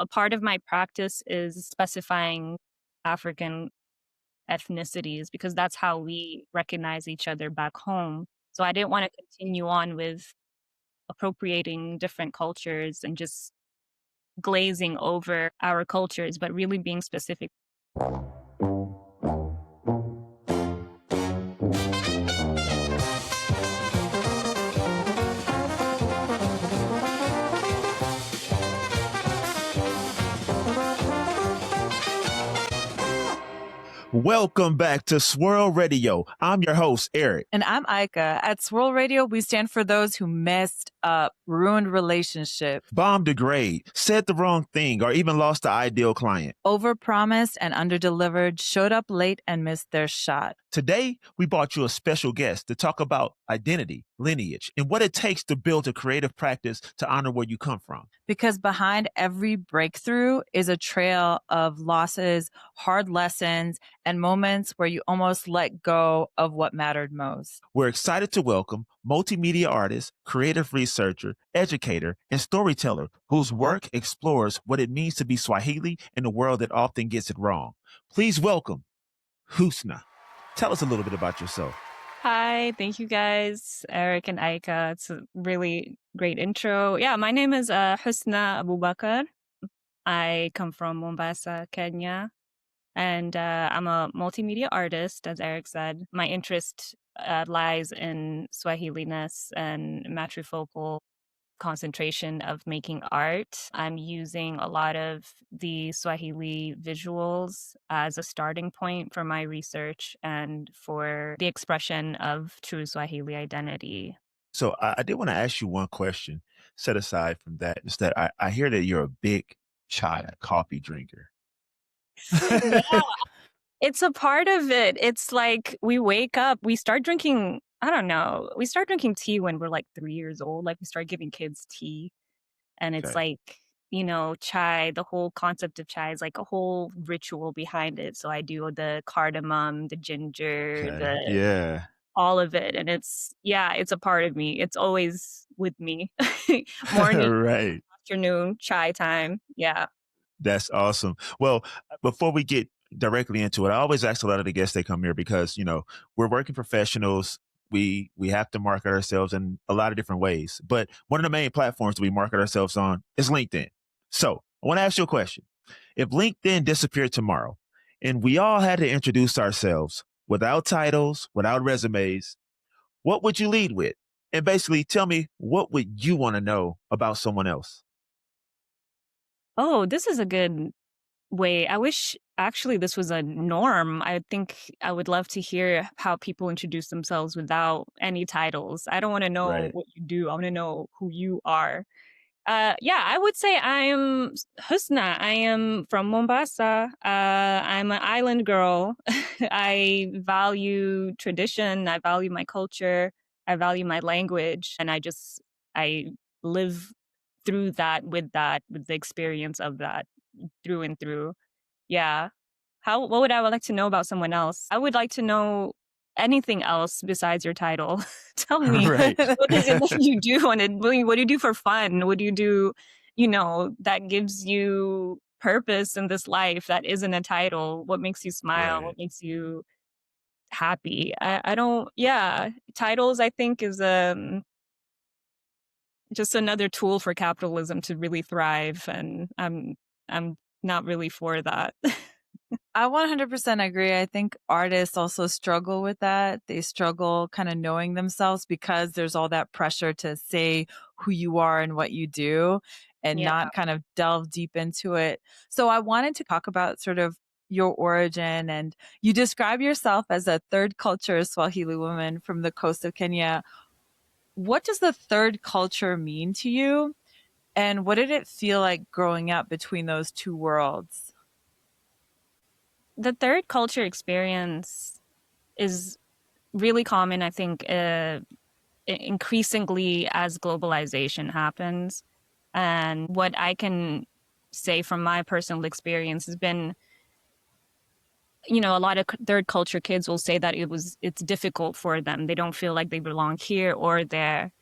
a part of my practice is specifying African ethnicities because that's how we recognize each other back home. So I didn't want to continue on with appropriating different cultures and just glazing over our cultures, but really being specific. Welcome back to Swirl Radio. I'm your host, Eric. And I'm Ayka. At Swirl Radio, we stand for those who messed up, ruined relationships, bombed a grade, said the wrong thing, or even lost the ideal client. overpromised and underdelivered, showed up late and missed their shot. Today, we brought you a special guest to talk about identity, lineage, and what it takes to build a creative practice to honor where you come from. Because behind every breakthrough is a trail of losses, hard lessons, and moments where you almost let go of what mattered most. We're excited to welcome multimedia artist, creative researcher, educator, and storyteller whose work explores what it means to be Swahili in a world that often gets it wrong. Please welcome Husna. Tell us a little bit about yourself. Hi, thank you guys, Eric and Ayka. It's a really great intro. Yeah, my name is Husna Abubakar. I come from Mombasa, Kenya, and I'm a multimedia artist, as Eric said. My interest lies in Swahiliness and matrifocal concentration of making art. I'm using a lot of the Swahili visuals as a starting point for my research and for the expression of true Swahili identity. So I did want to ask you one question, set aside from that, is that I hear that you're a big chai coffee drinker. Yeah, it's a part of it. It's like we wake up, we start drinking, I don't know, we start drinking tea when we're like 3 years old. Like we start giving kids tea. And it's Okay. like, chai, the whole concept of chai is like a whole ritual behind it. So I do the cardamom, the ginger, Okay. Yeah. all of it. And it's a part of me. It's always with me. Morning, Right. afternoon, chai time. Yeah. That's awesome. Well, before we get directly into it, I always ask a lot of the guests that come here because, we're working professionals. We have to market ourselves in a lot of different ways. But one of the main platforms that we market ourselves on is LinkedIn. So I want to ask you a question. If LinkedIn disappeared tomorrow and we all had to introduce ourselves without titles, without resumes, what would you lead with? And basically tell me, what would you want to know about someone else? Oh, this is a good way. I wish actually this was a norm. I think I would love to hear how people introduce themselves without any titles. I don't want to know Right. what you do. I want to know who you are. Yeah, I would say I am Husna. I am from Mombasa. I'm an island girl. I value tradition. I value my culture. I value my language. And I live through that, with the experience of that through and through. Yeah. What would I like to know about someone else? I would like to know anything else besides your title. Tell me, Right. what is it that you do on it? What do you do for fun? What do you do, that gives you purpose in this life that isn't a title? What makes you smile? Right. What makes you happy? I don't, yeah. Titles, I think, is just another tool for capitalism to really thrive. And I'm not really for that. I 100% agree. I think artists also struggle with that. They struggle kind of knowing themselves because there's all that pressure to say who you are and what you do and Yeah. not kind of delve deep into it. So I wanted to talk about sort of your origin, and you describe yourself as a third culture Swahili woman from the coast of Kenya. What does the third culture mean to you? And what did it feel like growing up between those two worlds? The third culture experience is really common, I think, increasingly as globalization happens. And what I can say from my personal experience has been, a lot of third culture kids will say that it's difficult for them. They don't feel like they belong here or there.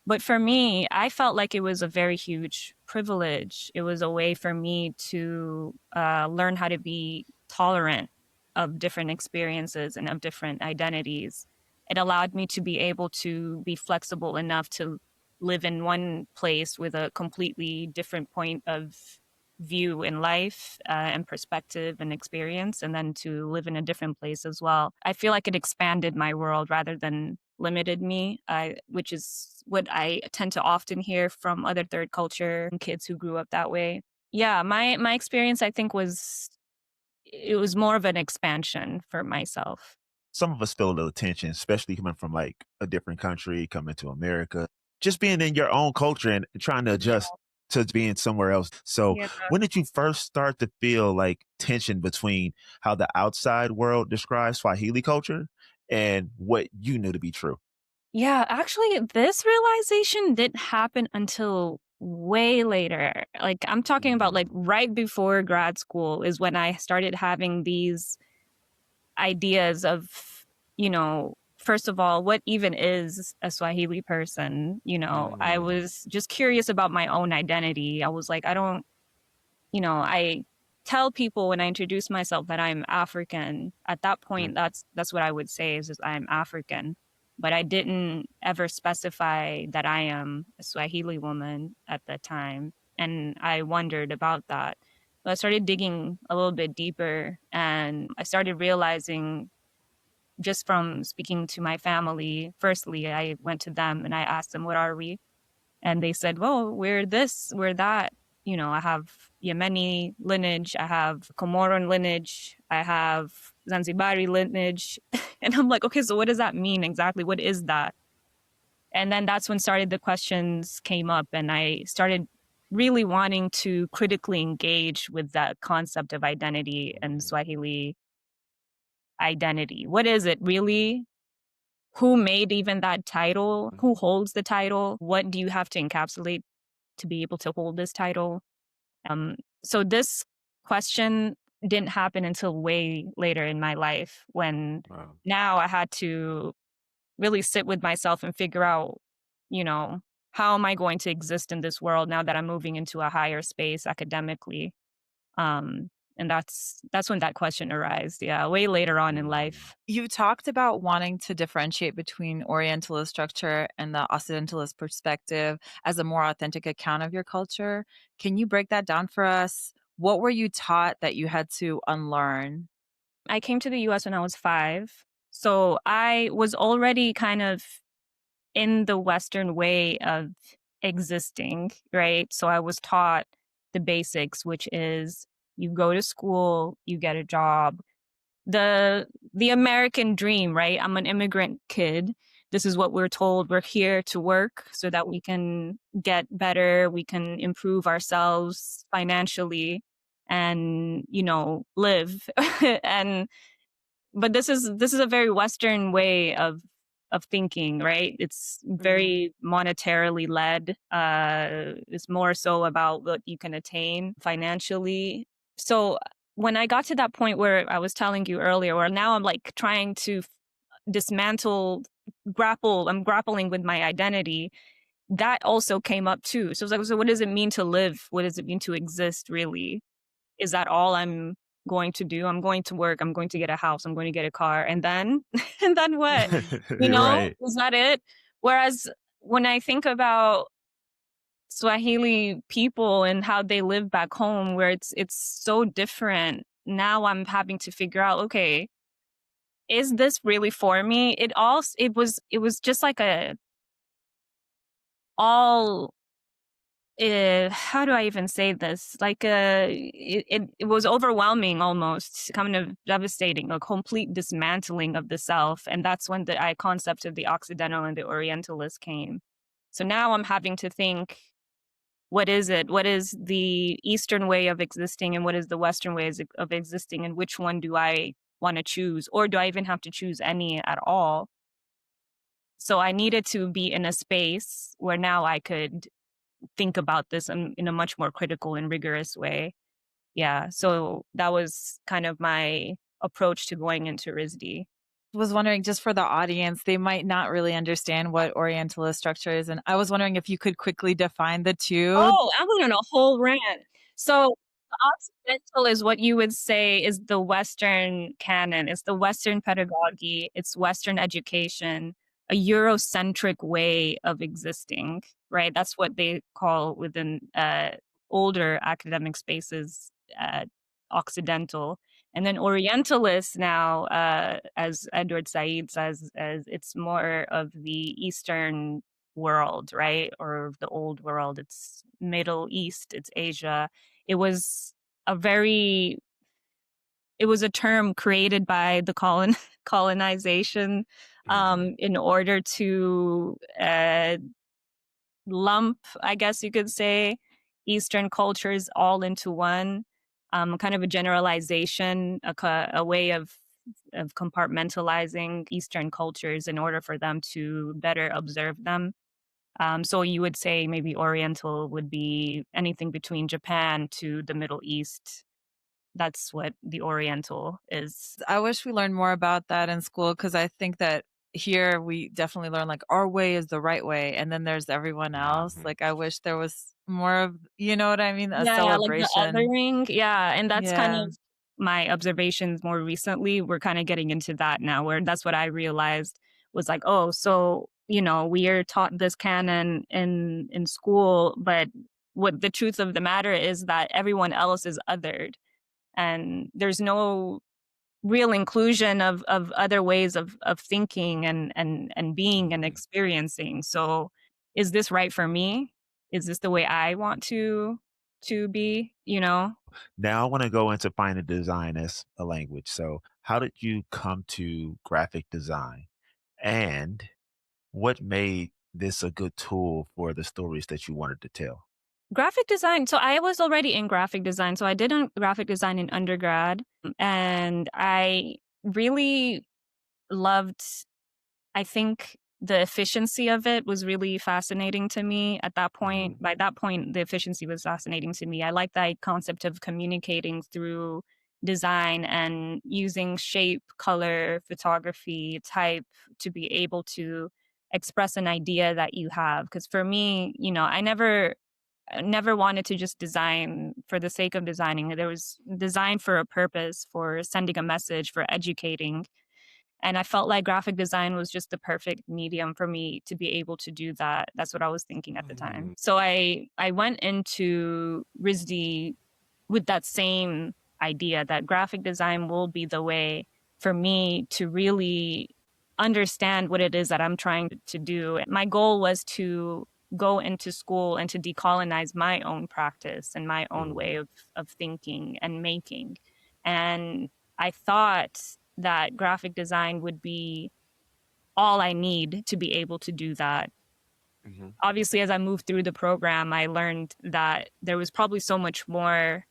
But for me, I felt like it was a very huge privilege. It was a way for me to learn how to be tolerant of different experiences and of different identities. It allowed me to be able to be flexible enough to live in one place with a completely different point of view in life and perspective and experience, and then to live in a different place as well. I feel like it expanded my world rather than limited me, which is what I tend to often hear from other third culture kids who grew up that way. Yeah, my experience, I think, it was more of an expansion for myself. Some of us feel a little tension, especially coming from like a different country, coming to America, just being in your own culture and trying to adjust to being somewhere else. So, Yeah. when did you first start to feel like tension between how the outside world describes Swahili culture and what you knew to be true? Yeah, actually, this realization didn't happen until way later. Like, I'm talking about Mm, like right before grad school is when I started having these ideas of, first of all, what even is a Swahili person? I mm, was just curious about my own identity. I was like, I tell people when I introduce myself that I'm African. At that mm, point, that's what I would say is I'm African. But I didn't ever specify that I am a Swahili woman at the time. And I wondered about that. So I started digging a little bit deeper and I started realizing just from speaking to my family, firstly, I went to them and I asked them, what are we? And they said, well, we're this, we're that. I have Yemeni lineage, I have Comoran lineage, I have Zanzibari lineage. And I'm like, okay, so what does that mean exactly? What is that? And then that's when started the questions came up and I started really wanting to critically engage with that concept of identity and mm, Swahili identity. What is it really? Who made even that title? mm, Who holds the title? What do you have to encapsulate to be able to hold this title? Um, so this question didn't happen until way later in my life when wow. now I had to really sit with myself and figure out, you know, how am I going to exist in this world now that I'm moving into a higher space academically? Um, and that's when that question arose. Yeah, way later on in Mm. life. You talked about wanting to differentiate between Orientalist structure and the Occidentalist perspective as a more authentic account of your culture. Can you break that down for us? What were you taught that you had to unlearn? I came to the US when I was 5. So I was already kind of in the Western way of existing, right? So I was taught the basics, which is you go to school, you get a job. The American dream, right? I'm an immigrant kid. This is what we're told. We're here to work so that we can get better, we can improve ourselves financially and, live. And but this is a very Western way of thinking, right? It's Mhm. very monetarily led. It's more so about what you can attain financially. So when I got to that point where I was telling you earlier, where now I'm like trying to dismantle, I'm grappling with my identity. That also came up too. So it's like, so what does it mean to live? What does it mean to exist really? Is that all I'm going to do? I'm going to work, I'm going to get a house, I'm going to get a car, and then and then what? You're right. Is that it? Whereas when I think about Swahili people and how they live back home where it's so different, now I'm having to figure out, okay, is this really for me? It was just like a all how do I even say this? Like, it was overwhelming almost, kind of devastating, a complete dismantling of the self. And that's when the concept of the Occidental and the Orientalist came. So now I'm having to think, what is it? What is the Eastern way of existing and what is the Western way of existing? And which one do I want to choose? Or do I even have to choose any at all? So I needed to be in a space where now I could think about this in a much more critical and rigorous way. Yeah. So that was kind of my approach to going into RISD. Was wondering, just for the audience, they might not really understand what Orientalist structure is, and I was wondering if you could quickly define the two. Oh, I went on a whole rant. So the Occidental is what you would say is the Western canon. It's the Western pedagogy. It's Western education, a Eurocentric way of existing, right? That's what they call within older academic spaces Occidental. And then Orientalist now, as Edward Said says, as it's more of the Eastern world, right? Or the old world. It's Middle East, it's Asia. It was a very it was a term created by the colonization in order to lump, I guess you could say, Eastern cultures all into one, kind of a generalization, a way of compartmentalizing Eastern cultures in order for them to better observe them. So you would say maybe Oriental would be anything between Japan to the Middle East. That's what the Oriental is. I wish we learned more about that in school, because I think that here we definitely learn like our way is the right way, and then there's everyone else. Mhm. Like I wish there was more of, you know what I mean? A Yeah, like the celebration. othering. Yeah, and that's kind Yeah. of my observations more recently. We're kind of getting into that now, where that's what I realized was like, oh, so we are taught this canon in school, but what the truth of the matter is that everyone else is othered, and there's no real inclusion of other ways of thinking and being and Mhm. experiencing. So is this right for me? Is this the way I want to be, you know? Now I want to go into finding design as a language. So, how did you come to graphic design? And what made this a good tool for the stories that you wanted to tell? Graphic design. So I was already in graphic design. So I did graphic design in undergrad, and I really loved, I think the efficiency of it was really fascinating to me at that point. Mhm. By that point, the efficiency was fascinating to me. I like that concept of communicating through design and using shape, color, photography, type to be able to express an idea that you have. Because for me, I never wanted to just design for the sake of designing. There was design for a purpose, for sending a message, for educating. And I felt like graphic design was just the perfect medium for me to be able to do that. That's what I was thinking at the time. Mhm. So I went into RISD with that same idea that graphic design will be the way for me to really understand what it is that I'm trying to do. My goal was to go into school and to decolonize my own practice and my own Mhm. way of thinking and making. And I thought that graphic design would be all I need to be able to do that. Mhm. Obviously, as I moved through the program, I learned that there was probably so much more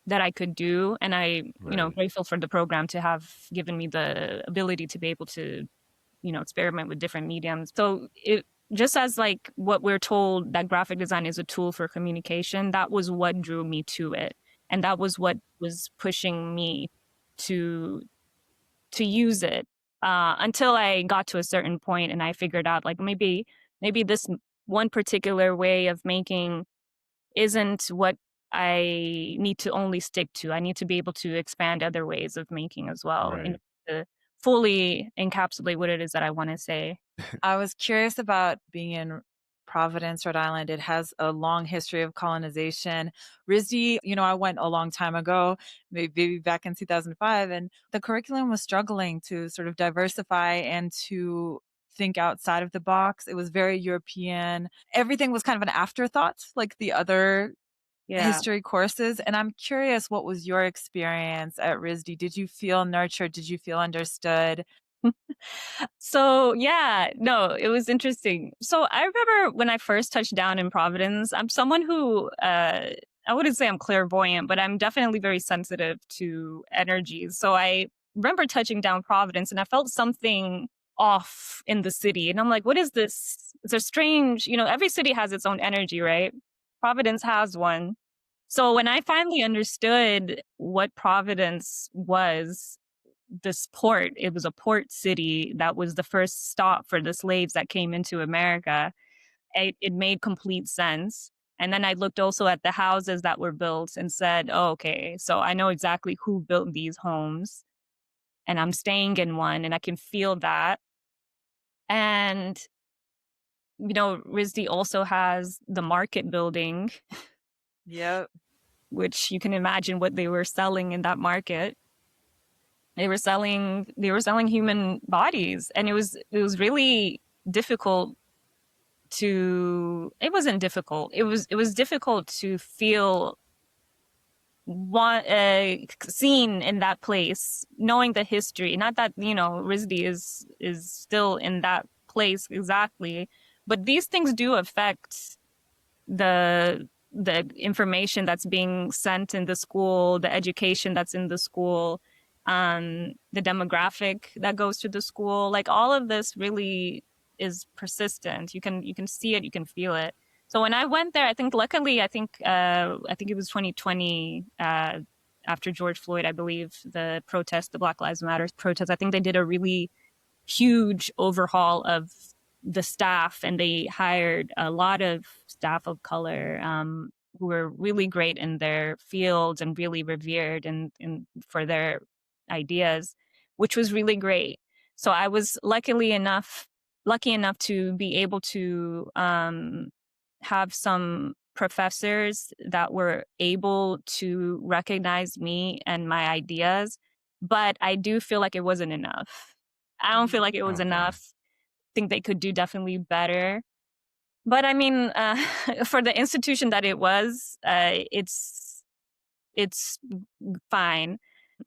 that I could do. And Right. grateful for the program to have given me the ability to be able to, experiment with different mediums. So just as like what we're told that graphic design is a tool for communication, that was what drew me to it. And that was what was pushing me to use it until I got to a certain point and I figured out like maybe this one particular way of making isn't what I need to only stick to. I need to be able to expand other ways of making as well in Right. order to fully encapsulate what it is that I want to say. I was curious about being in Providence, Rhode Island. It has a long history of colonization. RISD, I went a long time ago, maybe back in 2005, and the curriculum was struggling to sort of diversify and to think outside of the box. It was very European. Everything was kind of an afterthought, like the other Yeah. history courses. And I'm curious, what was your experience at RISD? Did you feel nurtured? Did you feel understood? So yeah, no, it was interesting. So I remember when I first touched down in Providence, I'm someone who I wouldn't say I'm clairvoyant, but I'm definitely very sensitive to energies. So I remember touching down Providence and I felt something off in the city. And I'm like, what is this? It's a strange, every city has its own energy, right? Providence has one. So when I finally understood what Providence was, this port. It was a port city that was the first stop for the slaves that came into America. It made complete sense. And then I looked also at the houses that were built and said, oh, okay, so I know exactly who built these homes, and I'm staying in one, and I can feel that. And, RISD also has the market building, Yep. which you can imagine what they were selling in that market. They were selling human bodies, and it was really difficult it wasn't difficult. It was difficult to feel seen in that place, knowing the history. Not that RISD is still in that place exactly, but these things do affect the information that's being sent in the school, the education that's in the school, the demographic that goes to the school. Like all of this really is persistent. You can see it, you can feel it. So when I went there, I think luckily, I think it was 2020, after George Floyd, I believe, the protest, the Black Lives Matter protest. I think they did a really huge overhaul of the staff, and they hired a lot of staff of color, who were really great in their fields and really revered for their ideas, which was really great. So I was lucky enough to be able to have some professors that were able to recognize me and my ideas, but I do feel like it wasn't enough. I don't feel like it was Okay. enough. I think they could do definitely better. But I mean, for the institution that it was, it's fine.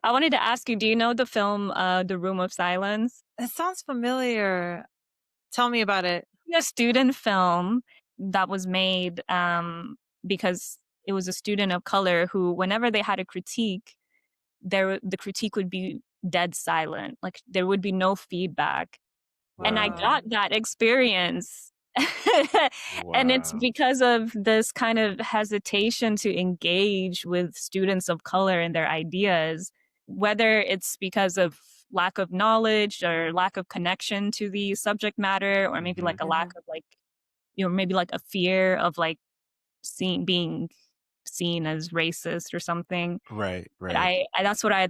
I wanted to ask you, do you know the film The Room of Silence? It sounds familiar. Tell me about it. A student film that was made because it was a student of color who, whenever they had a critique, the critique would be dead silent. Like there would be no feedback. And I Wow. got that experience. And it's Wow. because of this kind of hesitation to engage with students of color and their ideas, whether it's because of lack of knowledge or lack of connection to the subject matter, or maybe Hmm. like a lack of maybe like a fear of like being seen as racist or something. Right. But Right.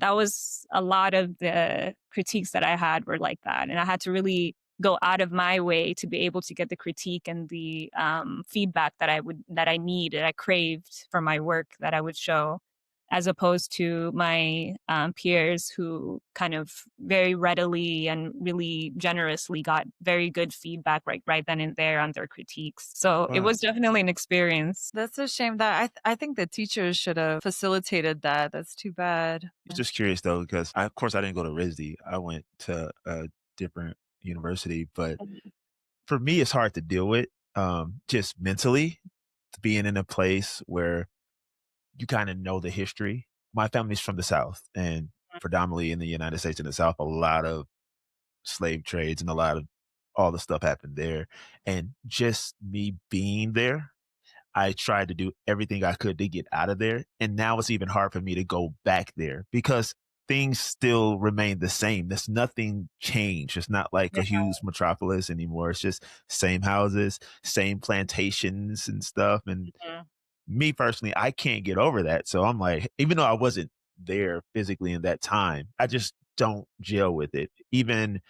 that was a lot of the critiques that I had were like that. And I had to really go out of my way to be able to get the critique and the feedback that I need, that I craved for my work that I would show, as opposed to my peers who kind of very readily and really generously got very good feedback right then and there on their critiques. So it Wow. was definitely an experience. That's a shame that I think the teachers should have facilitated that. That's too bad. I was just curious though, because of course I didn't go to RISD. I went to a different university, but for me, it's hard to deal with, just mentally, being in a place where you kind of know the history. My family's from the South, and predominantly in the United States in the South, a lot of slave trades and a lot of all the stuff happened there. And just me being there, I tried to do everything I could to get out of there. And now it's even hard for me to go back there because things still remain the same. There's nothing changed. It's not like Yeah. a huge metropolis anymore. It's just same houses, same plantations and stuff. And Mhm. me personally, I can't get over that. So I'm like, even though I wasn't there physically in that time, I just don't gel with it. Even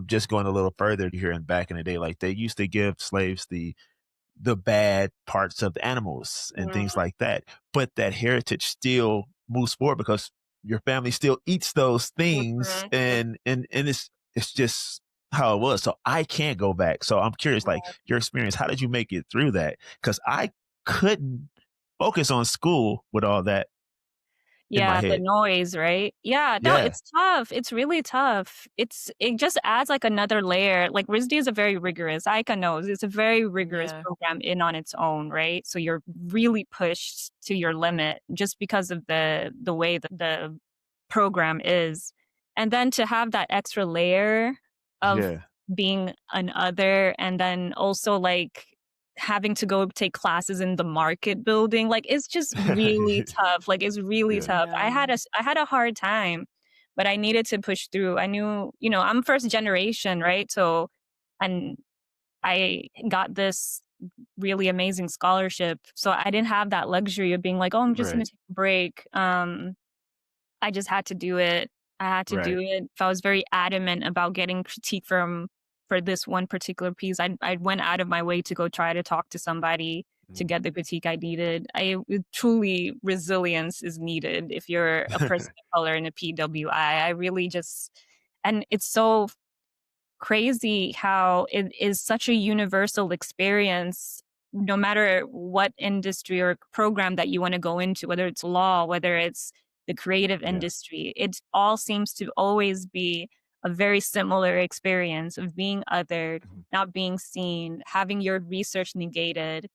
just going a little further here and back in the day, like they used to give slaves the bad parts of the animals and things Mhm. like that. But that heritage still moves forward because your family still eats those things Mhm. and it's just how it was. So I can't go back. So I'm curious, like your experience, how did you make it through that? Because I couldn't focus on school with all that in my Yeah, the head. noise, right? Yeah, no, Yeah. it's tough. It's really tough. It just adds like another layer. Like RISD is a very rigorous, Ayka knows, it's a very rigorous Yeah. program in on its own, right? So you're really pushed to your limit just because of the way that the program is. And then to have that extra layer of Yeah. being an other, and then also like having to go take classes in the market building, like it's just really tough. Like it's really Yeah. tough. Yeah. I had a hard time, but I needed to push through. I knew, I'm first generation, right? So, and I got this really amazing scholarship. So I didn't have that luxury of being like, oh, I'm just going Right. to take a break. I just had to do it. I had to do Right. it. If I was very adamant about getting critique for this one particular piece, I went out of my way to go try to talk to somebody to Mm. get the critique I needed. Truly, resilience is needed if you're a person of color in a PWI. I really just, and it's so crazy how it is such a universal experience no matter what industry or program that you want to go into, whether it's law, whether it's the creative Yeah. industry. It all seems to always be a very similar experience of being othered, Mhm. not being seen, having your research negated.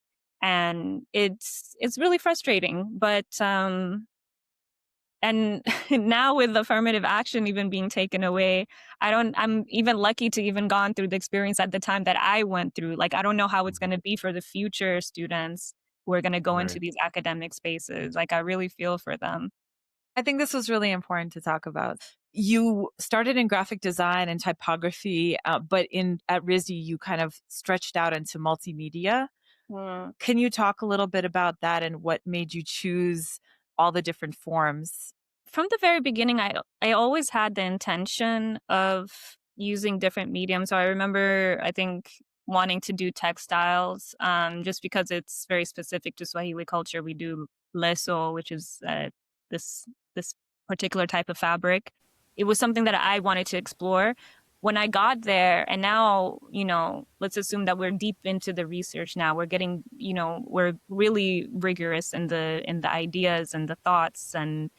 And it's really frustrating. But and now with affirmative action even being taken away, I'm even lucky to even gone through the experience at the time that I went through. Like, I don't know how it's Mhm. going to be for the future students who are going to go into Right. these academic spaces. Like, I really feel for them. I think this was really important to talk about. You started in graphic design and typography, but at RISD, you kind of stretched out into multimedia. Mm. Can you talk a little bit about that and what made you choose all the different forms? From the very beginning, I always had the intention of using different mediums. So I remember, I think, wanting to do textiles, just because it's very specific to Swahili culture. We do leso, which is this this particular type of fabric. It was something that I wanted to explore. When I got there, and now, let's assume that we're deep into the research now. We're getting, we're really rigorous in the ideas and the thoughts, and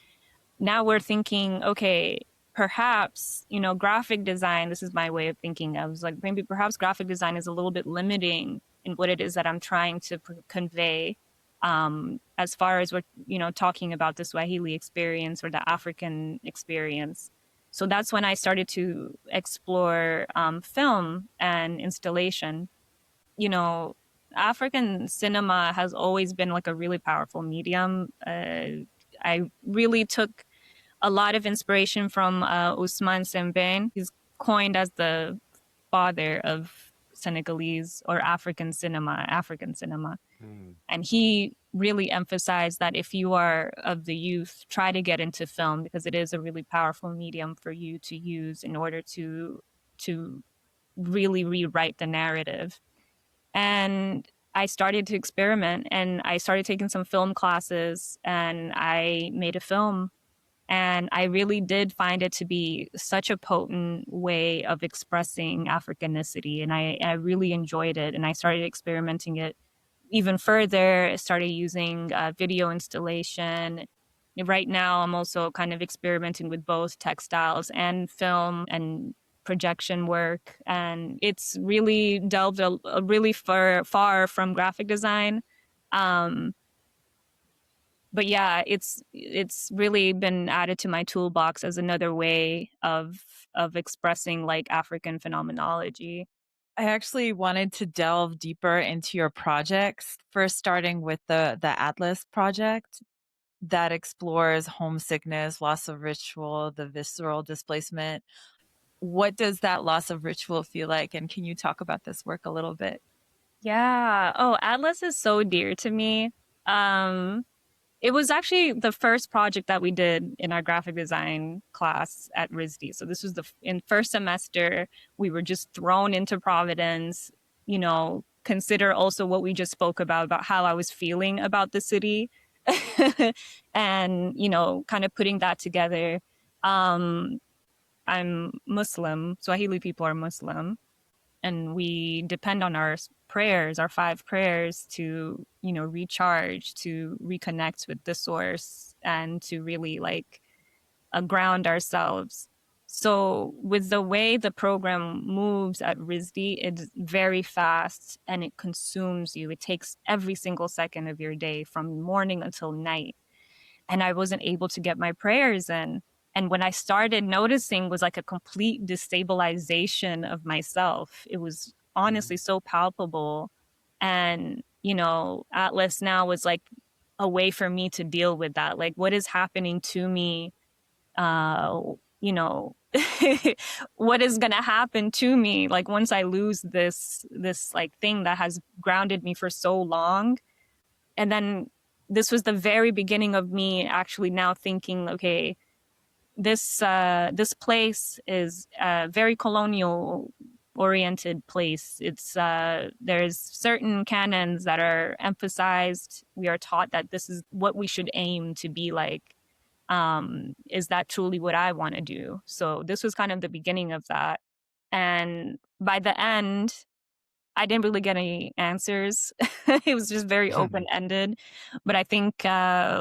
now we're thinking, okay, perhaps, graphic design, this is my way of thinking. I was like, maybe perhaps graphic design is a little bit limiting in what it is that I'm trying to convey. As far as we're, talking about the Swahili experience or the African experience. So that's when I started to explore film and installation. You know, African cinema has always been like a really powerful medium. I really took a lot of inspiration from Ousmane Sembène. He's coined as the father of Senegalese or African cinema, African cinema. Mm. And he really emphasized that if you are of the youth, try to get into film because it is a really powerful medium for you to use in order to really rewrite the narrative. And I started to experiment and I started taking some film classes and I made a film. And I really did find it to be such a potent way of expressing Africanicity. And I really enjoyed it. And I started experimenting it even further. I started using video installation. Right now, I'm also kind of experimenting with both textiles and film and projection work. And it's really delved a really far from graphic design. Um, but yeah, it's really been added to my toolbox as another way of expressing like African phenomenology. I actually wanted to delve deeper into your projects, first starting with the Atlas project that explores homesickness, loss of ritual, the visceral displacement. What does that loss of ritual feel like? And can you talk about this work a little bit? Yeah. Oh, Atlas is so dear to me. Um, it was actually the first project that we did in our graphic design class at RISD. So this was in first semester. We were just thrown into Providence. Consider also what we just spoke about how I was feeling about the city, and kind of putting that together. Um, I'm Muslim. Swahili people are Muslim, and we depend on our prayers, our 5 prayers to, recharge, to reconnect with the source and to really like ground ourselves. So with the way the program moves at RISD, it's very fast and it consumes you. It takes every single second of your day from morning until night, and I wasn't able to get my prayers in. And when I started noticing was like a complete destabilization of myself. It was honestly Mhm. so palpable. And, Atlas now was like a way for me to deal with that. Like what is happening to me? Uh, what is going to happen to me like once I lose this like thing that has grounded me for so long. And then this was the very beginning of me actually now thinking, okay, this place is a very colonial oriented place. It's there's certain canons that are emphasized. We are taught that this is what we should aim to be like. Is that truly what I want to do? So this was kind of the beginning of that. And by the end, I didn't really get any answers. It was just very open ended. But I think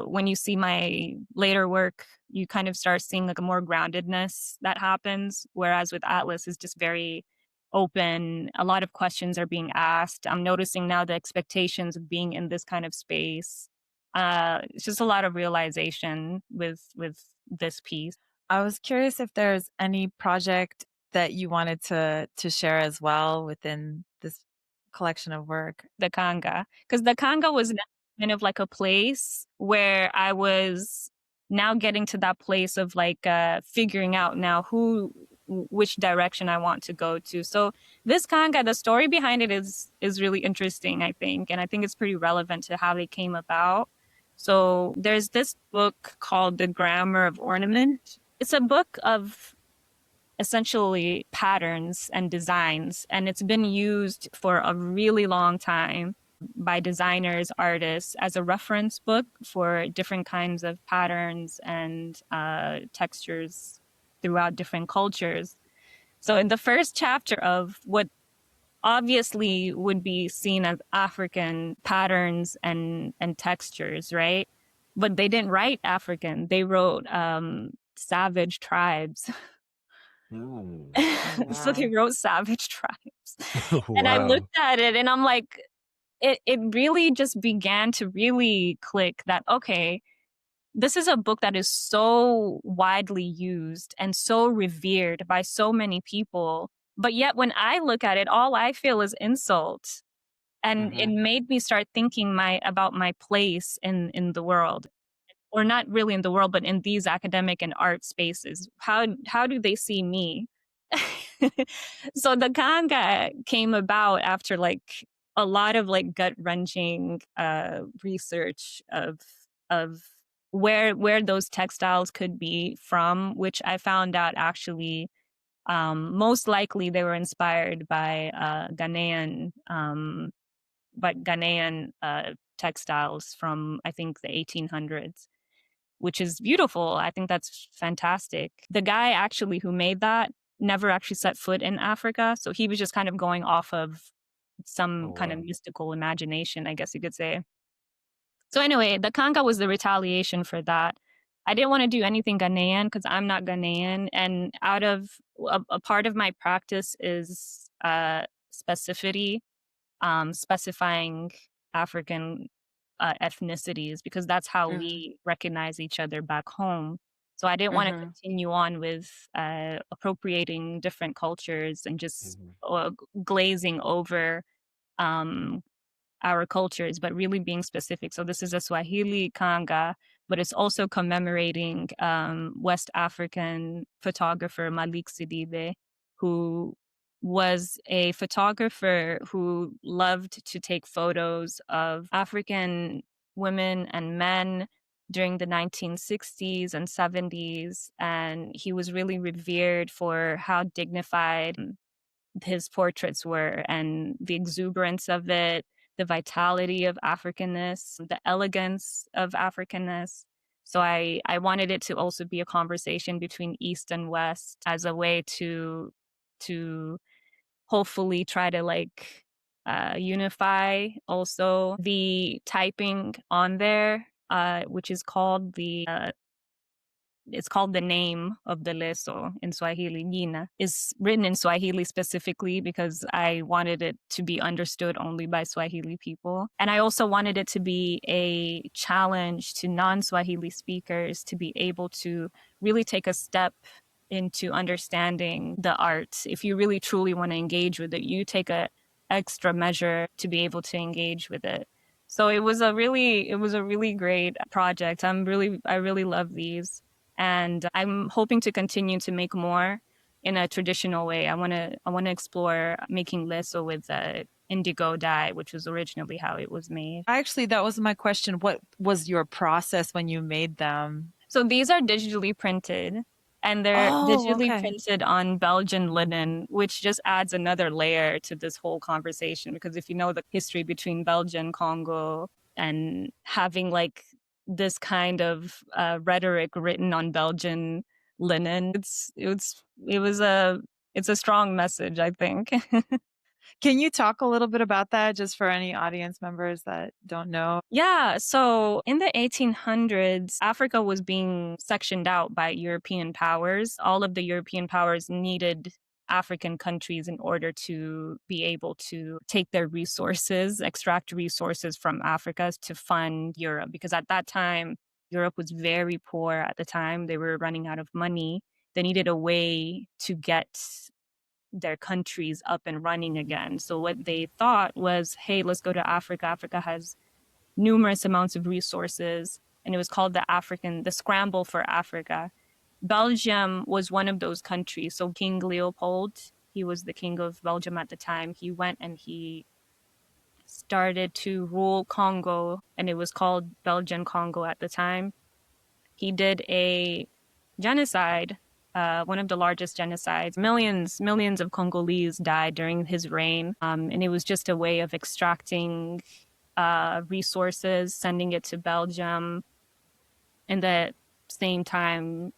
when you see my later work, you kind of start seeing like a more groundedness that happens. Whereas with Atlas, it's just very open. A lot of questions are being asked. I'm noticing now the expectations of being in this kind of space. It's just a lot of realization with this piece. I was curious if there's any project that you wanted to share as well within this collection of work. The Kanga, because the Kanga was kind of like a place where I was now getting to that place of like figuring out now which direction I want to go to. So this Kanga, the story behind it is really interesting, I think, and I think it's pretty relevant to how it came about. So there's this book called The Grammar of Ornament. It's a book of essentially patterns and designs, and it's been used for a really long time by designers, artists as a reference book for different kinds of patterns and textures throughout different cultures. So in the first chapter of what obviously would be seen as African patterns and textures, right? But they didn't write African. They wrote savage tribes. Ooh. So they wrote savage tribes. And I Wow. looked at it and I'm like, it really just began to really click that, okay, this is a book that is so widely used and so revered by so many people. But yet when I look at it, all I feel is insult. And it made me start thinking about my place in the world. Or not really in the world, but in these academic and art spaces. How do they see me? So the Kanga came about after like a lot of like gut wrenching research of where those textiles could be from, which I found out actually most likely they were inspired by Ghanaian textiles from I think the 1800s, which is beautiful. I think that's fantastic. The guy actually who made that never actually set foot in Africa. So he was just kind of going off of some kind of mystical imagination, I guess you could say. So anyway, the Kanga was the retaliation for that. I didn't want to do anything Ghanaian because I'm not Ghanaian. And out of a part of my practice is specificity, specifying African ethnicities because that's how we recognize each other back home. So I didn't want to continue on with appropriating different cultures and just glazing over our cultures, but really being specific. So this is a Swahili Kanga, but it's also commemorating West African photographer Malik Sidibe, who was a photographer who loved to take photos of African women and men during the 1960s and 70s. And he was really revered for how dignified his portraits were and the exuberance of it, the vitality of Africanness, the elegance of Africanness. So I wanted it to also be a conversation between East and West as a way to hopefully try to like unify also the typing on there, which is called it's called the name of the leso in Swahili. Nina is written in Swahili specifically because I wanted it to be understood only by Swahili people. And I also wanted it to be a challenge to non-Swahili speakers to be able to really take a step into understanding the art. If you really truly want to engage with it, you take a extra measure to be able to engage with it. So it was a really great project. I really love these. And I'm hoping to continue to make more in a traditional way. I want to explore making leso with indigo dye, which was originally how it was made. Actually, that was my question. What was your process when you made them? So these are digitally printed, and they're Oh, digitally okay. printed on Belgian linen, which just adds another layer to this whole conversation. Because if you know the history between Belgium, Congo, and having like this kind of rhetoric written on Belgian linen, it's a strong message, I think. Can you talk a little bit about that just for any audience members that don't know? Yeah, so in the 1800s, Africa was being sectioned out by European powers. All of the European powers needed African countries in order to be able to take their resources, extract resources from Africa to fund Europe. Because at that time, Europe was very poor at the time. They were running out of money. They needed a way to get their countries up and running again. So what they thought was, hey, let's go to Africa. Africa has numerous amounts of resources, and it was called the scramble for Africa. Belgium was one of those countries. So King Leopold, he was the king of Belgium at the time. He went and he started to rule Congo, and it was called Belgian Congo at the time. He did a genocide, one of the largest genocides. Millions of Congolese died during his reign, and it was just a way of extracting resources, sending it to Belgium, and at the same time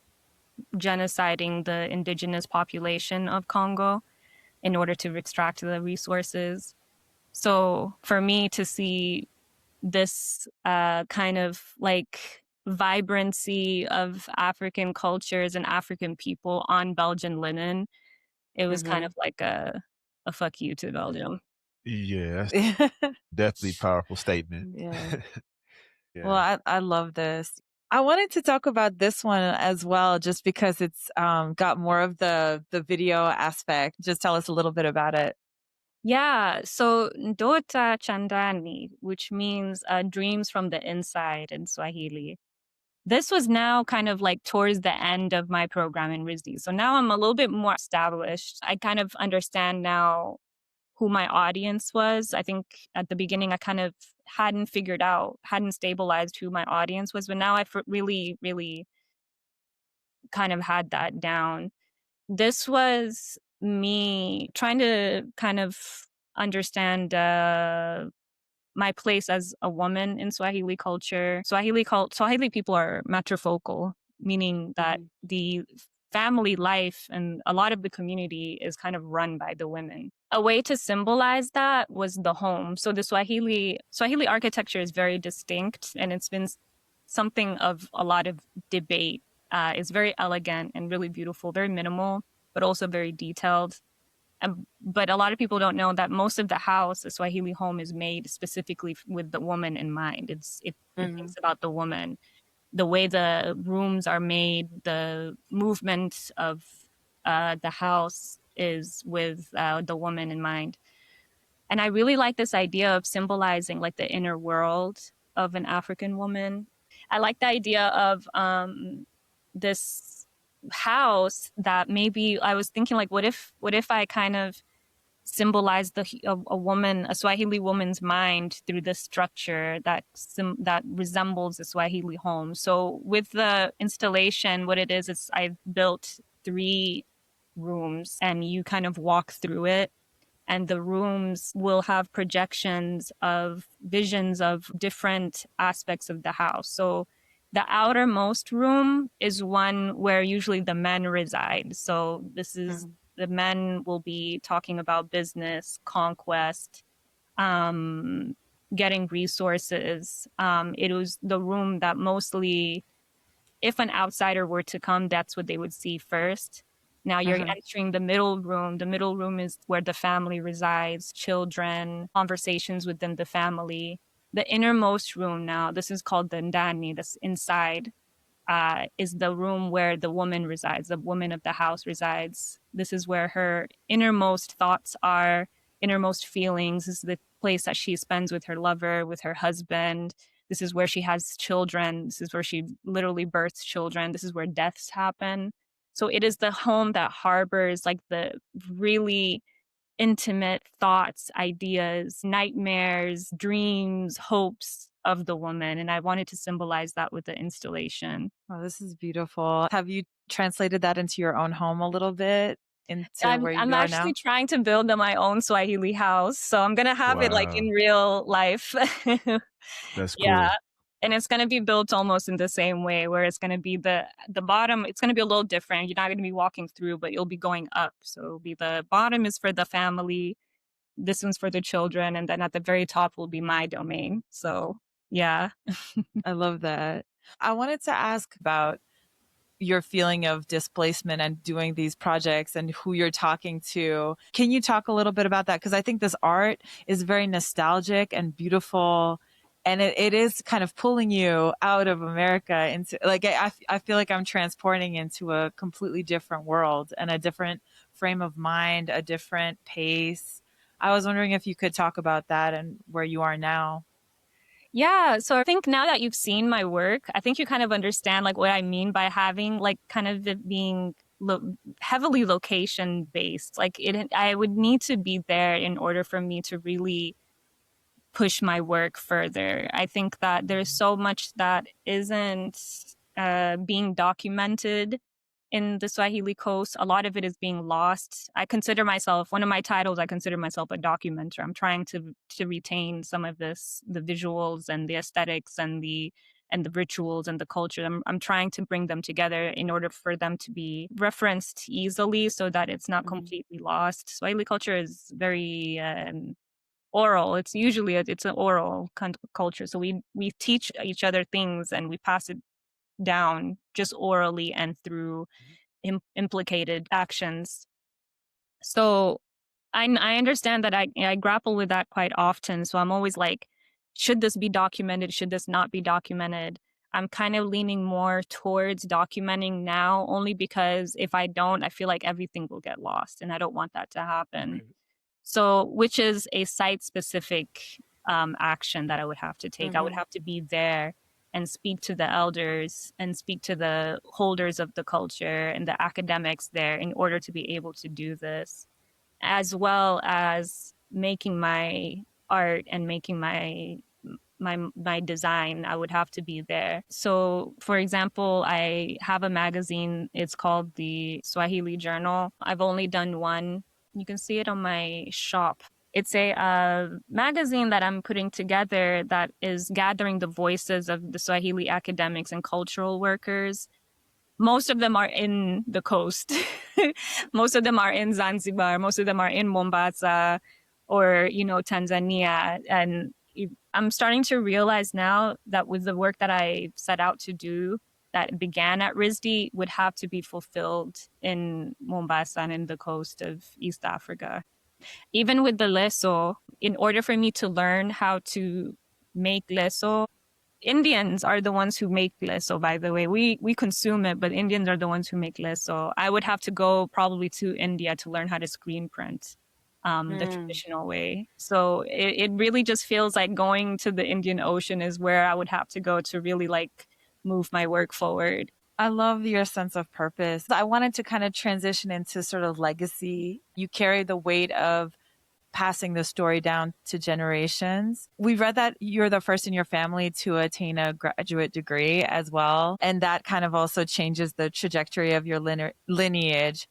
genociding the indigenous population of Congo in order to extract the resources. So for me to see this kind of like vibrancy of African cultures and African people on Belgian linen, it was kind Hmm. of like a fuck you to Belgium. Yeah, that's definitely a powerful statement. Yeah. Well, Yeah. I love this. I wanted to talk about this one as well, just because it's got more of the video aspect. Just tell us a little bit about it. Yeah, so Ndota Chandani, which means dreams from the inside in Swahili. This was now kind of like towards the end of my program in RISD. So now I'm a little bit more established. I kind of understand now who my audience was. I think at the beginning, I kind of hadn't stabilized who my audience was, but now I've really, really kind of had that down. This was me trying to kind of understand my place as a woman in Swahili culture. Swahili people are matrifocal, meaning that Hmm. the family life and a lot of the community is kind of run by the women. A way to symbolize that was the home. So the Swahili architecture is very distinct, and it's been something of a lot of debate. It's very elegant and really beautiful, very minimal, but also very detailed. But a lot of people don't know that most of the house, the Swahili home, is made specifically with the woman in mind. It Hmm. thinks about the woman, the way the rooms are made, the movement of the house is with the woman in mind. And I really like this idea of symbolizing like the inner world of an African woman. I like the idea of this house that maybe I was thinking like, what if I kind of symbolize a woman, a Swahili woman's mind through this structure that resembles a Swahili home. So with the installation, what it is I've built 3 rooms, and you kind of walk through it, and the rooms will have projections of visions of different aspects of the house. So the outermost room is one where usually the men reside. So this is the men will be talking about business, conquest, um, getting resources. It was the room that mostly, if an outsider were to come, that's what they would see first. Now you're Hmm. entering the middle room. The middle room is where the family resides, children, conversations within the family. The innermost room now, this is called the ndani, that's inside, is the room where the woman resides, the woman of the house resides. This is where her innermost thoughts are, innermost feelings. This is the place that she spends with her lover, with her husband. This is where she has children. This is where she literally births children. This is where deaths happen. So it is the home that harbors like the really intimate thoughts, ideas, nightmares, dreams, hopes of the woman. And I wanted to symbolize that with the installation. Oh, this is beautiful. Have you translated that into your own home a little bit, into I'm where I'm you are actually now? trying to build my own Swahili house, so I'm gonna have it like in Wow. real life. That's Yeah. cool. And it's gonna be built almost in the same way, where it's gonna be the bottom, it's gonna be a little different. You're not gonna be walking through, but you'll be going up. So it'll be the bottom is for the family, this one's for the children, and then at the very top will be my domain. So yeah. I love that. I wanted to ask about your feeling of displacement and doing these projects and who you're talking to. Can you talk a little bit about that? Because I think this art is very nostalgic and beautiful. And it is kind of pulling you out of America into like, I feel like I'm transporting into a completely different world and a different frame of mind, a different pace. I was wondering if you could talk about that and where you are now. Yeah, so I think now that you've seen my work, I think you kind of understand like what I mean by having like kind of it being heavily location based. Like I would need to be there in order for me to really push my work further. I think that there's so much that isn't being documented in the Swahili coast. A lot of it is being lost. I consider myself one of my titles. I consider myself a documenter. I'm trying to retain some of this, the visuals and the aesthetics and the rituals and the culture. I'm trying to bring them together in order for them to be referenced easily, so that it's not Mhm. completely lost. Swahili culture is very oral. It's usually it's an oral culture. So we teach each other things and we pass it down just orally and through implicated actions. So I understand that I grapple with that quite often. So I'm always like, should this be documented? Should this not be documented? I'm kind of leaning more towards documenting now, only because if I don't, I feel like everything will get lost, and I don't want that to happen. Right. So, which is a site specific action that I would have to take. I would Mhm. have to be there and speak to the elders and speak to the holders of the culture and the academics there in order to be able to do this, as well as making my art and making my design. I would have to be there. So for example, I have a magazine, it's called the Swahili Journal. I've only done one. You can see it on my shop. It's a magazine that I'm putting together that is gathering the voices of the Swahili academics and cultural workers. Most of them are in the coast. Most of them are in Zanzibar. Most of them are in Mombasa or, Tanzania. And I'm starting to realize now that with the work that I set out to do that began at RISD would have to be fulfilled in Mombasa and in the coast of East Africa. Even with the leso, in order for me to learn how to make leso, Indians are the ones who make leso, by the way. We consume it, but Indians are the ones who make leso. I would have to go probably to India to learn how to screen print the Mm. traditional way. So it really just feels like going to the Indian Ocean is where I would have to go to really like move my work forward. I love your sense of purpose. I wanted to kind of transition into sort of legacy. You carry the weight of passing the story down to generations. We read that you're the first in your family to attain a graduate degree as well. And that kind of also changes the trajectory of your lineage.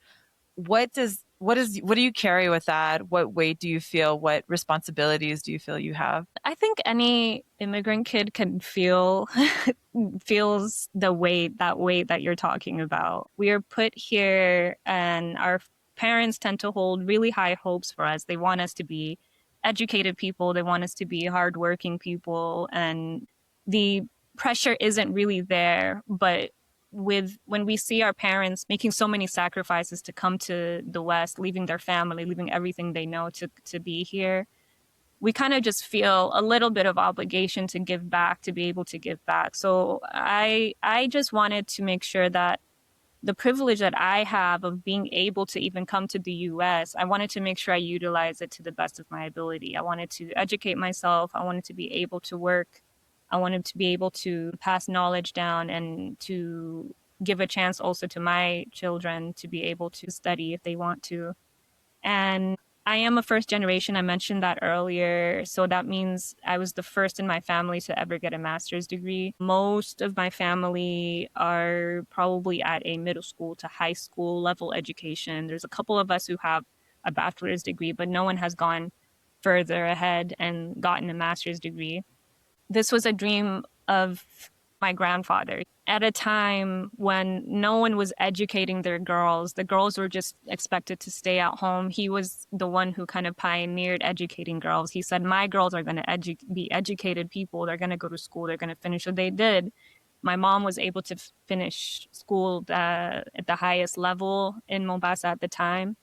What do you carry with that? What weight do you feel? What responsibilities do you feel you have? I think any immigrant kid can feels the weight that you're talking about. We are put here and our parents tend to hold really high hopes for us. They want us to be educated people, they want us to be hardworking people, and the pressure isn't really there. But with when we see our parents making so many sacrifices to come to the West, leaving their family, leaving everything they know to be here, we kind of just feel a little bit of obligation to give back, to be able to give back. So I just wanted to make sure that the privilege that I have of being able to even come to the US, I wanted to make sure I utilize it to the best of my ability. I wanted to educate myself. I wanted to be able to work I wanted to be able to pass knowledge down and to give a chance also to my children to be able to study if they want to. And I am a first generation. I mentioned that earlier. So that means I was the first in my family to ever get a master's degree. Most of my family are probably at a middle school to high school level education. There's a couple of us who have a bachelor's degree, but no one has gone further ahead and gotten a master's degree. This was a dream of my grandfather. At a time when no one was educating their girls, the girls were just expected to stay at home. He was the one who kind of pioneered educating girls. He said, my girls are going to be educated people. They're going to go to school. They're going to finish. So they did. My mom was able to finish school at the highest level in Mombasa at the time,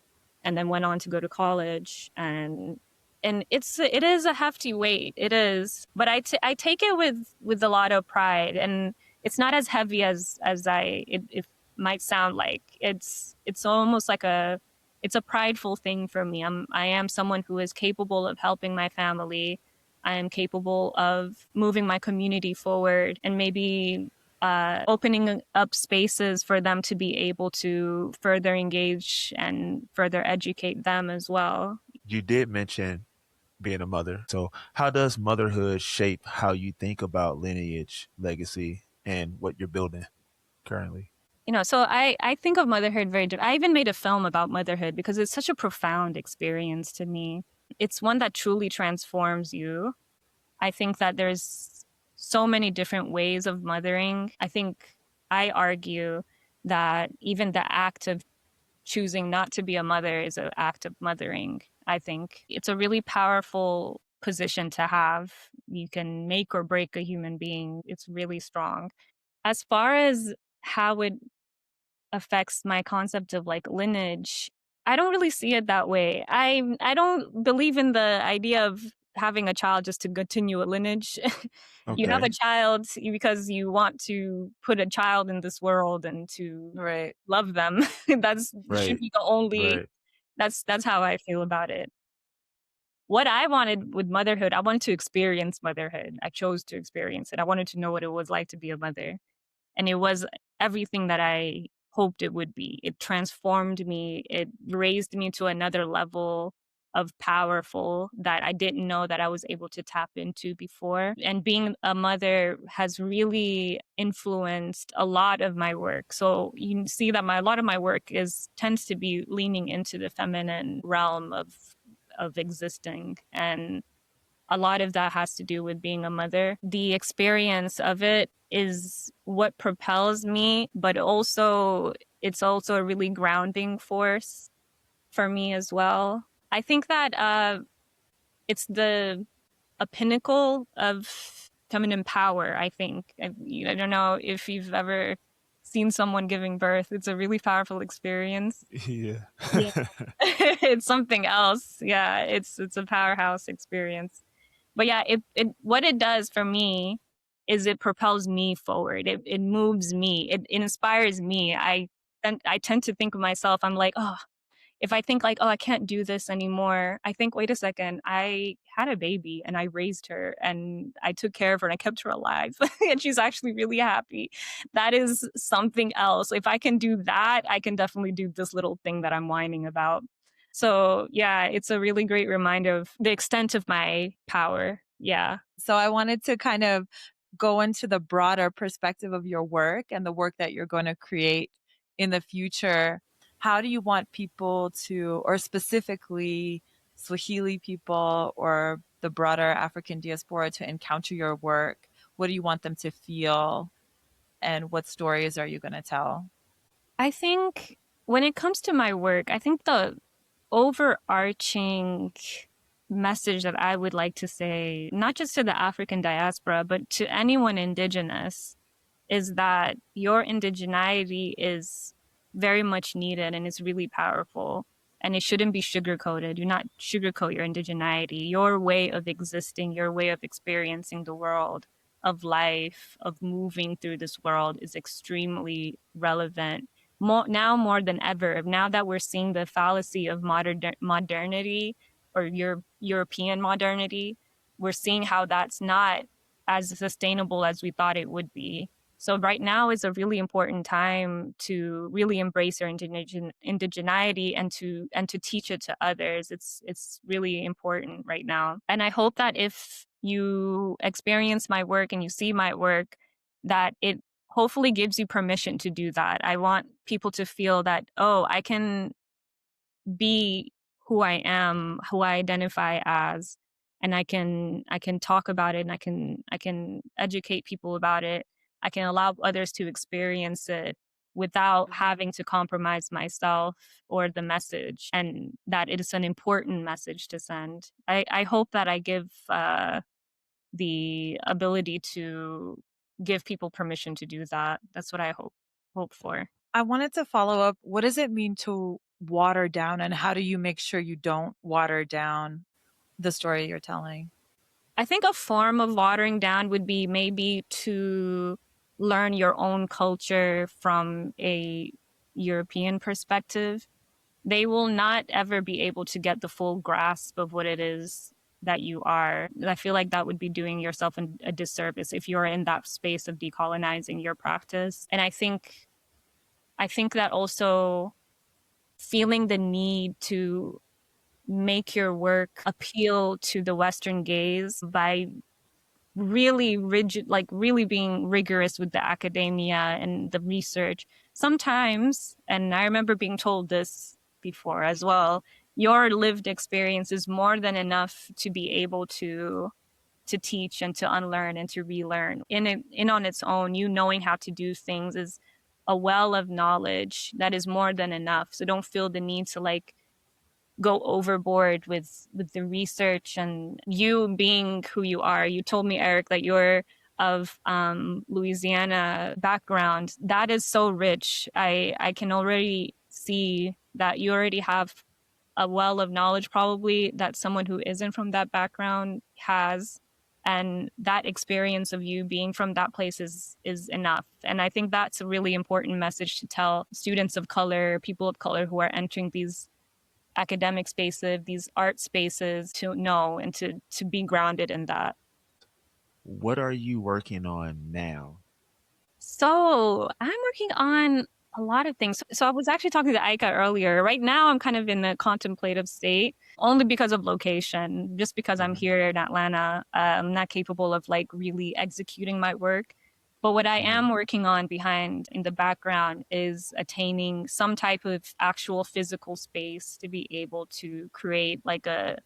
and then went on to go to college. And it is a hefty weight. It is, but I take it with a lot of pride, and it's not as heavy as it might sound like. It's almost like it's a prideful thing for me. I am someone who is capable of helping my family. I am capable of moving my community forward, and maybe opening up spaces for them to be able to further engage and further educate them as well. You did mention being a mother. So, how does motherhood shape how you think about lineage, legacy, and what you're building currently? So I think of motherhood very different. I even made a film about motherhood because it's such a profound experience to me. It's one that truly transforms you. I think that there's so many different ways of mothering. I argue that even the act of choosing not to be a mother is an act of mothering. I think it's a really powerful position to have. You can make or break a human being. It's really strong. As far as how it affects my concept of like lineage, I don't really see it that way. I don't believe in the idea of having a child just to continue a lineage. You have a Okay. child because you want to put a child in this world and to Right. love them. That's should Right. be the only. Right. That's how I feel about it. What I wanted with motherhood, I wanted to experience motherhood. I chose to experience it. I wanted to know what it was like to be a mother. And it was everything that I hoped it would be. It transformed me. It raised me to another level of powerful that I didn't know that I was able to tap into before. And being a mother has really influenced a lot of my work. So you see that a lot of my work tends to be leaning into the feminine realm of existing, and a lot of that has to do with being a mother. The experience of it is what propels me, but it's also a really grounding force for me as well. I think that it's a pinnacle of feminine power, I think. I don't know if you've ever seen someone giving birth. It's a really powerful experience. Yeah. Yeah. It's something else. Yeah, it's a powerhouse experience. But yeah, it what it does for me is it propels me forward. It moves me. It inspires me. I tend to think of myself, I'm like, oh, if I think like, oh, I can't do this anymore, I think, wait a second, I had a baby and I raised her and I took care of her and I kept her alive and she's actually really happy. That is something else. If I can do that, I can definitely do this little thing that I'm whining about. So yeah, it's a really great reminder of the extent of my power. Yeah. So I wanted to kind of go into the broader perspective of your work and the work that you're going to create in the future. How do you want people to, or specifically Swahili people or the broader African diaspora, to encounter your work? What do you want them to feel? And what stories are you going to tell? I think when it comes to my work, I think the overarching message that I would like to say, not just to the African diaspora, but to anyone indigenous, is that your indigeneity is very much needed and it's really powerful. And it shouldn't be sugarcoated. Do not sugarcoat your indigeneity. Your way of existing, your way of experiencing the world, of life, of moving through this world is extremely relevant. More than ever, now that we're seeing the fallacy of modernity or European modernity, we're seeing how that's not as sustainable as we thought it would be. So right now is a really important time to really embrace your indigeneity and to teach it to others. It's really important right now. And I hope that if you experience my work and you see my work, that it hopefully gives you permission to do that. I want people to feel that, oh, I can be who I am, who I identify as, and I can talk about it, and I can educate people about it. I can allow others to experience it without having to compromise myself or the message, and that it is an important message to send. I hope that I give the ability to give people permission to do that. That's what I hope for. I wanted to follow up. What does it mean to water down, and how do you make sure you don't water down the story you're telling? I think a form of watering down would be maybe to learn your own culture from a European perspective. They will not ever be able to get the full grasp of what it is that you are. I feel like that would be doing yourself a disservice if you're in that space of decolonizing your practice. And I think that also feeling the need to make your work appeal to the Western gaze by really rigid, like really being rigorous with the academia and the research. Sometimes, and I remember being told this before as well, your lived experience is more than enough to be able to teach and to unlearn and to relearn. In on its own, you knowing how to do things is a well of knowledge that is more than enough. So don't feel the need to like go overboard with the research. And you being who you are, you told me, Eric, that you're of Louisiana background. That is so rich. I can already see that you already have a well of knowledge probably that someone who isn't from that background has, and that experience of you being from that place is enough. And I think that's a really important message to tell students of color, people of color who are entering these academic spaces, these art spaces, to know and to be grounded in that. What are you working on now? So I'm working on a lot of things. So I was actually talking to Ayka earlier. Right now, I'm kind of in a contemplative state, only because of location. Just because I'm Mhm. here in Atlanta, I'm not capable of like really executing my work. But what I Mhm. am working on behind in the background is attaining some type of actual physical space to be able to create like a,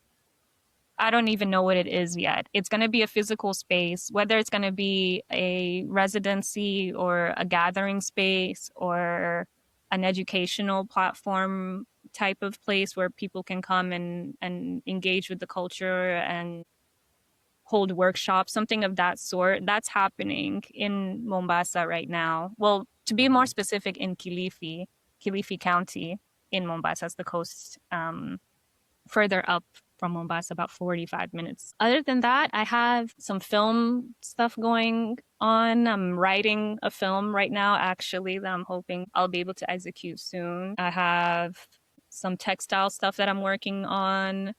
I don't even know what it is yet. It's going to be a physical space, whether it's going to be a residency or a gathering space or an educational platform type of place where people can come and engage with the culture and hold workshops, something of that sort. That's happening in Mombasa right now. Well, to be more Mhm. specific, in Kilifi County in Mombasa, the coast, further up from Mombasa, about 45 minutes. Other than that, I have some film stuff going on. I'm writing a film right now, actually, that I'm hoping I'll be able to execute soon. I have some textile stuff that I'm working on.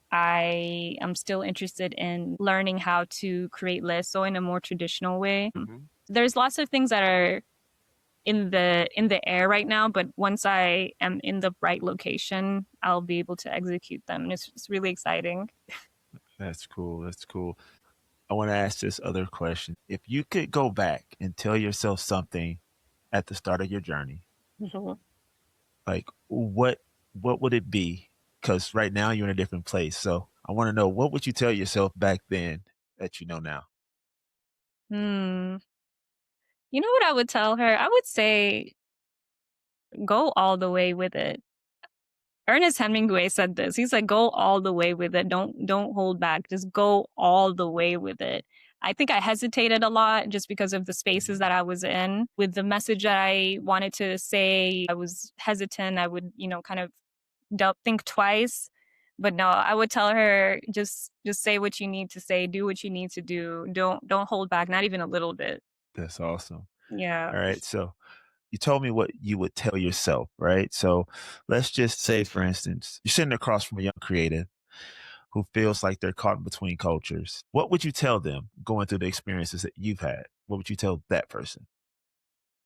I am still interested in learning how to create leso in a more traditional way. Mhm. There's lots of things that are in the air right now, but once I am in the right location, I'll be able to execute them. And it's really exciting. That's cool. That's cool. I want to ask this other question. If you could go back and tell yourself something at the start of your journey, Mhm. like what would it be? Because right now you're in a different place. So I want to know, what would you tell yourself back then that you know now? Hmm. You know what I would tell her? I would say go all the way with it. Ernest Hemingway said this. He's like, go all the way with it. Don't hold back. Just go all the way with it. I think I hesitated a lot just because of the spaces Mhm. that I was in. With the message that I wanted to say, I was hesitant. I would, kind of think twice. But no, I would tell her just say what you need to say, do what you need to do. Don't hold back, not even a little bit. That's awesome. Yeah. All right. So you told me what you would tell yourself, right? So let's just say, for instance, you're sitting across from a young creative who feels like they're caught between cultures, what would you tell them going through the experiences that you've had? What would you tell that person?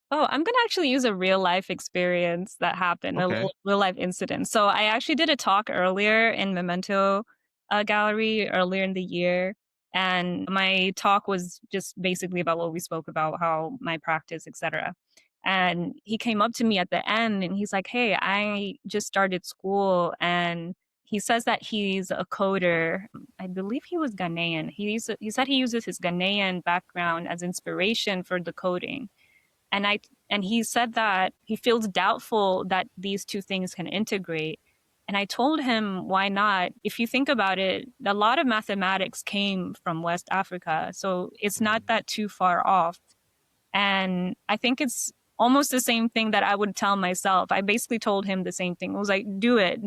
Oh, I'm gonna actually use a real life experience that happened, a Okay. real life incident. So I actually did a talk earlier in Memento Gallery earlier in the year, and my talk was just basically about what we spoke about, how my practice, etc. And he came up to me at the end, and he's like, "Hey, I just started school," and he says that he's a coder. I believe he was Ghanaian. He said he uses his Ghanaian background as inspiration for the coding, and he said that he feels doubtful that these two things can integrate. And I told him, why not? If you think about it, a lot of mathematics came from West Africa, so it's not Mhm. that too far off. And I think it's almost the same thing that I would tell myself. I basically told him the same thing. I was like, do it.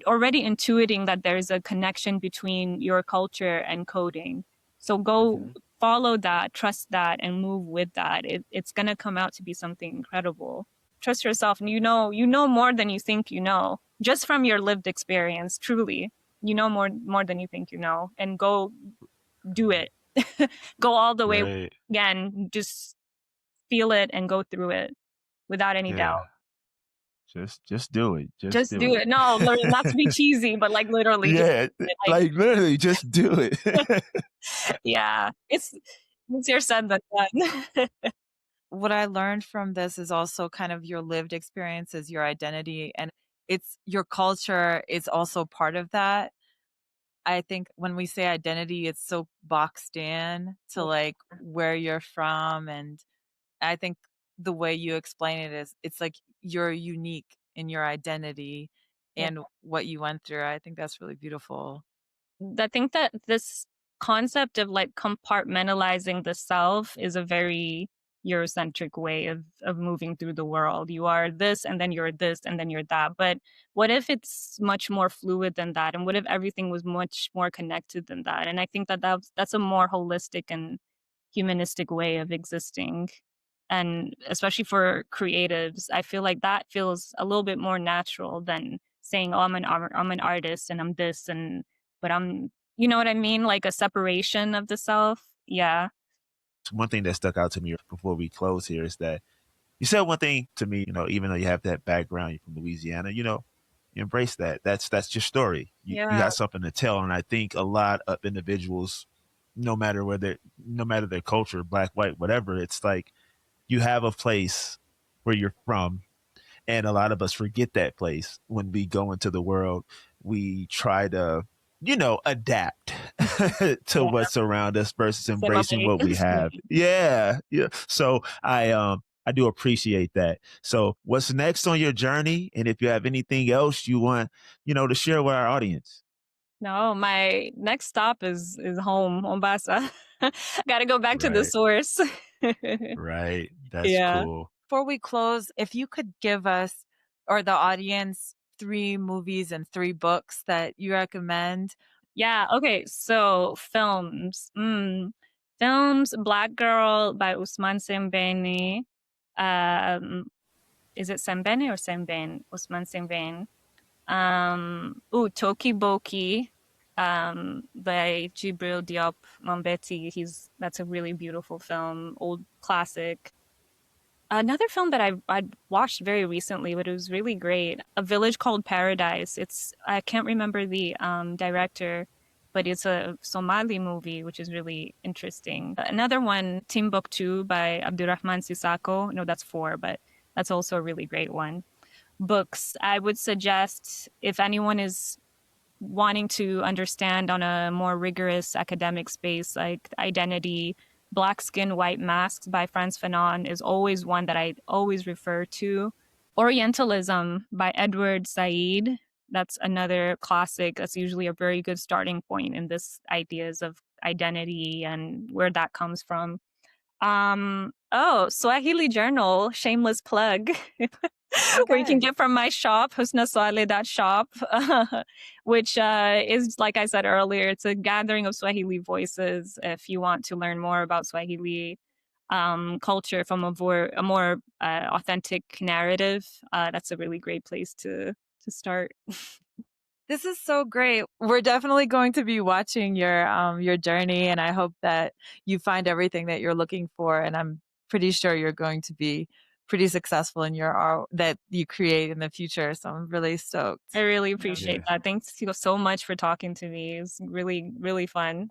Already intuiting that there's a connection between your culture and coding. So go Mhm. follow that, trust that, and move with that. It's going to come out to be something incredible. Trust yourself. And you know more than you think you know, just from your lived experience, truly. You know more than you think you know. And go do it. Go all the way. Right. Again, just feel it and go through it without any doubt. Yeah. Just do it. Just Just do do it. it. No, not to be cheesy, but like literally just Yeah, do it. like literally just do it. Yeah, it's easier said than done. What I learned from this is also kind of your lived experiences, your identity, and it's your culture is also part of that. I think when we say identity, it's so boxed in to like where you're from. And I think the way you explain it is it's like you're unique in your identity Yeah. and what you went through. I think that's really beautiful. I think that this concept of like compartmentalizing the self is a very Eurocentric way of moving through the world. You are this and then you're this and then you're that. But what if it's much more fluid than that? And what if everything was much more connected than that? And I think that that's a more holistic and humanistic way of existing. And especially for creatives, I feel like that feels a little bit more natural than saying, "Oh, I'm an artist and I'm this and but I'm," you know what I mean? Like a separation of the self. Yeah. One thing that stuck out to me before we close here is that you said one thing to me, even though you have that background, you're from Louisiana, you embrace that. That's your story. You Yeah. got something to tell. And I think a lot of individuals, no matter their culture, black, white, whatever, it's like you have a place where you're from. And a lot of us forget that place when we go into the world. We try to, adapt to Yeah. what's around us versus embracing Assimilate. what we have. Yeah. Yeah. So I do appreciate that. So what's next on your journey? And if you have anything else you want, to share with our audience. No, my next stop is home, Mombasa. Gotta go back to the Right. source. Right. That's Yeah. cool. Before we close, if you could give us or the audience 3 movies and 3 books that you recommend. Yeah. Okay. So films. Films, Black Girl by Usman Sembene. Um, is it Sembene or Semben? Usman Sembene. Toki Boki, by Jibril Diop Mambeti. That's a really beautiful film, old classic. Another film that I watched very recently, but it was really great. A Village Called Paradise. I can't remember the director, but it's a Somali movie, which is really interesting. Another one, Timbuktu by Abdurrahman Sisako. No, that's four, but that's also a really great one. Books, I would suggest if anyone is wanting to understand on a more rigorous academic space like identity, Black Skin, White Masks by Frantz Fanon is always one that I always refer to. Orientalism by Edward Said. That's another classic. That's usually a very good starting point in this ideas of identity and where that comes from. Swahili Journal, shameless plug, where you can Okay. get from my shop, husnaswahili.shop, which is, like I said earlier, it's a gathering of Swahili voices. If you want to learn more about Swahili culture from a more authentic narrative, that's a really great place to start. This is so great. We're definitely going to be watching your journey, and I hope that you find everything that you're looking for, and I'm pretty sure you're going to be pretty successful in your art that you create in the future, so I'm really I stoked. really Yeah. appreciate that. Thanks so much for talking to me. It's really, really fun.